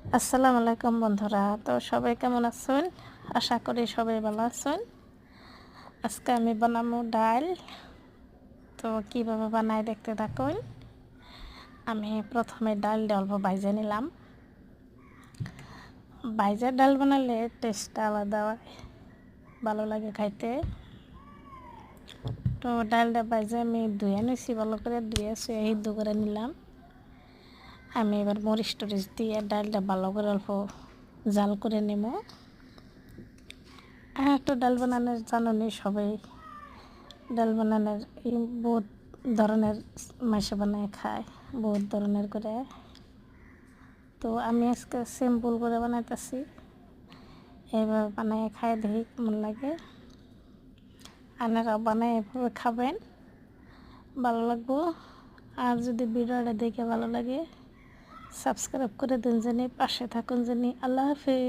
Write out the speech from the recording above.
আসসালামু আলাইকুম বন্ধুরা। তো সবাই কেমন আছেন? আশা করি সবাই ভালো আছেন। আজকে আমি বানাবো ডাল। তো কিভাবে বানাই দেখতে থাকুন। আমি প্রথমে ডালটা অল্প ভাইজে নিলাম। ভাইজা ডাল বানালে টেস্টটা আলাদা হয়, ভালো লাগে খাইতে। তো ডালটা ভাইজে আমি ধুয়ে নিয়েছি, ভালো করে ধুয়ে সিদ্ধ করে নিলাম। আমি এবার মরিচ টরিচ দিয়ে ডালটা ভালো করে অল্প জাল করে নেব। একটা ডাল বানানোর জানুনি সবাই, ডাল বানানোর বহুত ধরনের মাসে বানায় খায়, বহুত ধরনের করে। তো আমি আজকে সিম্পল করে বানাইতেছি, এইভাবে বানায় খাই দেখি কেমন লাগে। আপনারাও বানায় এভাবে খাবেন, ভালো লাগবো। আর যদি ভিডিওটা দেখে ভালো লাগে সাবস্ক্রাইব করে দিন জানি, পাশে থাকুন জানি। আল্লাহ হাফিজ।